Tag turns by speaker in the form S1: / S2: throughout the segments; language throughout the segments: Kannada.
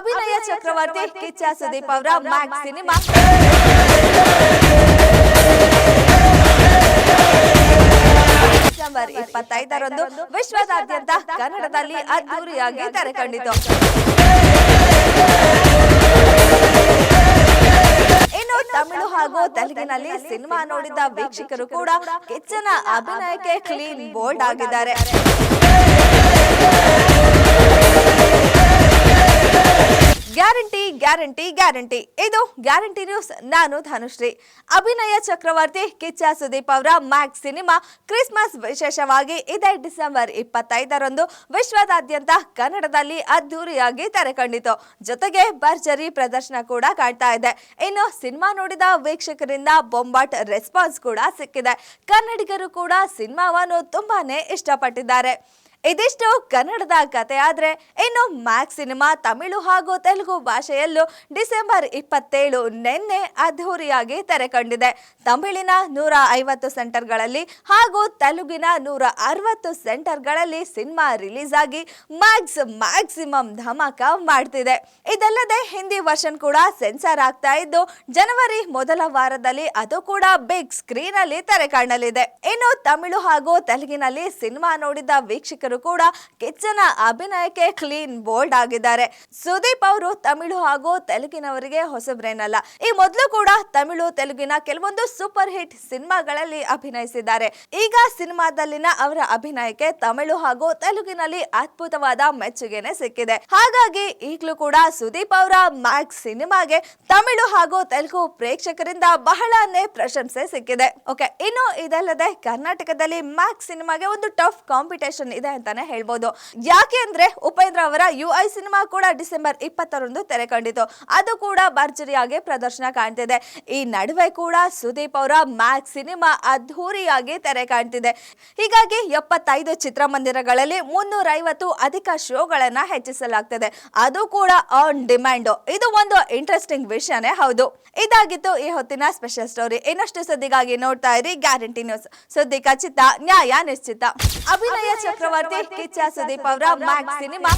S1: ಅಭಿನಯ ಚಕ್ರವರ್ತಿ ಕಿಚ್ಚ ಸುದೀಪ್ ಅವರ ಮ್ಯಾಕ್ಸ್ ಸಿನಿಮಾ ಡಿಸೆಂಬರ್ 25ರಂದು ವಿಶ್ವದಾದ್ಯಂತ ಕನ್ನಡದಲ್ಲಿ ಅದ್ದೂರಿಯಾಗಿ ತೆರೆ ಕಂಡಿತು. ಇನ್ನು ತಮಿಳು ಹಾಗೂ ತೆಲುಗಿನಲ್ಲಿ ಸಿನಿಮಾ ನೋಡಿದ ವೀಕ್ಷಕರು ಕೂಡ ಕಿಚ್ಚನ ಅಭಿನಯಕ್ಕೆ ಕ್ಲೀನ್ ಬೋಲ್ಡ್ ಆಗಿದ್ದಾರೆ. Guarantee guarantee guarantee. ಇದು ಗ್ಯಾರಂಟಿ ನ್ಯೂಸ್. ನಾನು ಧನುಶ್ರೀ. ಅಭಿನಯ ಚಕ್ರವರ್ತಿ ಕಿಚ್ಚ ಸುದೀಪ್ ಅವರ ಮ್ಯಾಕ್ಸ್ ಸಿನಿಮಾ ಕ್ರಿಸ್ಮಸ್ ವಿಶೇಷವಾಗಿ ಇದೇ ಡಿಸೆಂಬರ್ 25ರಂದು ವಿಶ್ವದಾದ್ಯಂತ ಕನ್ನಡದಲ್ಲಿ ಅದ್ದೂರಿಯಾಗಿ ತೆರೆ ಕಂಡಿತು. ಜೊತೆಗೆ ಭರ್ಜರಿ ಪ್ರದರ್ಶನ ಕೂಡ ಕಾಣ್ತಾ ಇದೆ. ಇನ್ನು ಸಿನಿಮಾ ನೋಡಿದ ವೀಕ್ಷಕರಿಂದ ಬೊಂಬಾಟ್ ರೆಸ್ಪಾನ್ಸ್ ಕೂಡ ಸಿಕ್ಕಿದೆ. ಕನ್ನಡಿಗರು ಕೂಡ ಸಿನಿಮಾವನ್ನು ತುಂಬಾನೇ ಇಷ್ಟಪಟ್ಟಿದ್ದಾರೆ. ಇದಿಷ್ಟು ಕನ್ನಡದ ಕತೆ ಆದ್ರೆ ಇನ್ನು ಮ್ಯಾಕ್ಸ್ ಸಿನಿಮಾ ತಮಿಳು ಹಾಗೂ ತೆಲುಗು ಭಾಷೆಯಲ್ಲೂ ಡಿಸೆಂಬರ್ 27 ನಿನ್ನೆ ಅದ್ದೂರಿಯಾಗಿ ತೆರೆ ಕಂಡಿದೆ. ತಮಿಳಿನ 150 ಸೆಂಟರ್ಗಳಲ್ಲಿ ಹಾಗೂ ತೆಲುಗಿನ 160 ಸೆಂಟರ್ಗಳಲ್ಲಿ ಸಿನಿಮಾ ರಿಲೀಸ್ ಆಗಿ ಮ್ಯಾಕ್ಸಿಮಮ್ ಧಮಾಕ ಮಾಡ್ತಿದೆ. ಇದಲ್ಲದೆ ಹಿಂದಿ ವರ್ಷನ್ ಕೂಡ ಸೆನ್ಸಾರ್ ಆಗ್ತಾ ಇದ್ದು ಜನವರಿ ಮೊದಲ ವಾರದಲ್ಲಿ ಅದು ಕೂಡ ಬಿಗ್ ಸ್ಕ್ರೀನ್ ಅಲ್ಲಿ ತೆರೆ ಕಾಣಲಿದೆ. ಇನ್ನು ತಮಿಳು ಹಾಗೂ ತೆಲುಗಿನಲ್ಲಿ ಸಿನಿಮಾ ನೋಡಿದ ವೀಕ್ಷಕರು ಕೂಡ ಕಿಚ್ಚನ ಅಭಿನಯಕ್ಕೆ ಕ್ಲೀನ್ ಬೋಲ್ಡ್ ಆಗಿದ್ದಾರೆ. ಸುದೀಪ್ ಅವರು ತಮಿಳು ಹಾಗೂ ತೆಲುಗಿನವರಿಗೆ ಹೊಸಬ್ರೇನಲ್ಲ. ಈ ಮೊದಲು ಕೂಡ ತಮಿಳು ತೆಲುಗಿನ ಕೆಲವೊಂದು ಸೂಪರ್ ಹಿಟ್ ಸಿನಿಮಾಗಳಲ್ಲಿ ಅಭಿನಯಿಸಿದ್ದಾರೆ. ಈಗ ಸಿನಿಮಾದಲ್ಲಿನ ಅವರ ಅಭಿನಯಕ್ಕೆ ತಮಿಳು ಹಾಗೂ ತೆಲುಗಿನಲ್ಲಿ ಅದ್ಭುತವಾದ ಮೆಚ್ಚುಗೆನೆ ಸಿಕ್ಕಿದೆ. ಹಾಗಾಗಿ ಈಗಲೂ ಕೂಡ ಸುದೀಪ್ ಅವರ ಮ್ಯಾಕ್ಸ್ ಸಿನಿಮಾಗೆ ತಮಿಳು ಹಾಗೂ ತೆಲುಗು ಪ್ರೇಕ್ಷಕರಿಂದ ಬಹಳನೇ ಪ್ರಶಂಸೆ ಸಿಕ್ಕಿದೆ. ಓಕೆ, ಇನ್ನು ಇದಲ್ಲದೆ ಕರ್ನಾಟಕದಲ್ಲಿ ಮ್ಯಾಕ್ಸ್ ಸಿನಿಮಾಗೆ ಒಂದು ಟಫ್ ಕಾಂಪಿಟೇಷನ್ ಇದೆ ಅಂತಾನೆ ಹೇಳ್ಬೋದು. ಯಾಕೆ ಅಂದ್ರೆ ಉಪೇಂದ್ರ ಅವರ UI ಸಿನಿಮಾ ಕೂಡ ಡಿಸೆಂಬರ್ 20ರಂದು ತೆರೆ ಕಂಡಿತು. ಅದು ಕೂಡ ಭರ್ಜರಿಯಾಗಿ ಪ್ರದರ್ಶನ ಕಾಣ್ತಿದೆ. ಈ ನಡುವೆ ಕೂಡ ಸುದೀಪ್ ಅವರ ಮ್ಯಾಕ್ಸ್ ಸಿನಿಮಾ ಅದ್ಧೂರಿಯಾಗಿ ತೆರೆ ಕಾಣ್ತಿದೆ. ಹೀಗಾಗಿ 75 ಚಿತ್ರಮಂದಿರಗಳಲ್ಲಿ 350 ಅಧಿಕ ಶೋಗಳನ್ನ ಹೆಚ್ಚಿಸಲಾಗ್ತದೆ. ಅದು ಕೂಡ ಆನ್ ಡಿಮ್ಯಾಂಡ್. ಇದು ಒಂದು ಇಂಟ್ರೆಸ್ಟಿಂಗ್ ವಿಷಯನೇ ಹೌದು. ಇದಾಗಿತ್ತು ಈ ಹೊತ್ತಿನ ಸ್ಪೆಷಲ್ ಸ್ಟೋರಿ. ಇನ್ನಷ್ಟು ಸುದ್ದಿಗಾಗಿ ನೋಡ್ತಾ ಇರಿ ಗ್ಯಾರಂಟಿ ನ್ಯೂಸ್. ಸುದ್ದಿ ಖಚಿತ, ನ್ಯಾಯ ನಿಶ್ಚಿತ. ಅಭಿನಯ ಚಕ್ರವರ್ತಿ ಕಿಚ್ಚ ಸುದೀಪ್ ಅವರ ಮ್ಯಾಕ್ಸ್ ಸಿನಿಮಾ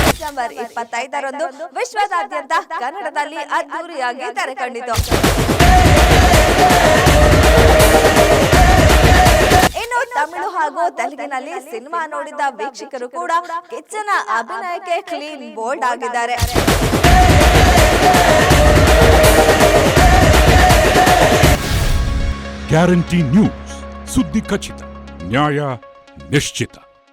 S1: ಡಿಸೆಂಬರ್ 25ರಂದು ವಿಶ್ವದಾದ್ಯಂತ ಕನ್ನಡದಲ್ಲಿ ಅದ್ದೂರಿಯಾಗಿ ತೆರೆ ಕಂಡಿತು. ಇನ್ನು ತಮಿಳು ಹಾಗೂ ತೆಲುಗಿನಲ್ಲಿ ಸಿನಿಮಾ ನೋಡಿದ ವೀಕ್ಷಕರು ಕೂಡ ಕಿಚ್ಚನ ಅಭಿನಯಕ್ಕೆ ಕ್ಲೀನ್ ಬೋಲ್ಡ್ ಆಗಿದ್ದಾರೆ.
S2: ಗ್ಯಾರಂಟಿ ನ್ಯೂಸ್, ಸುದ್ದಿ ಖಚಿತ, ನ್ಯಾಯ ನಿಶ್ಚಿತ.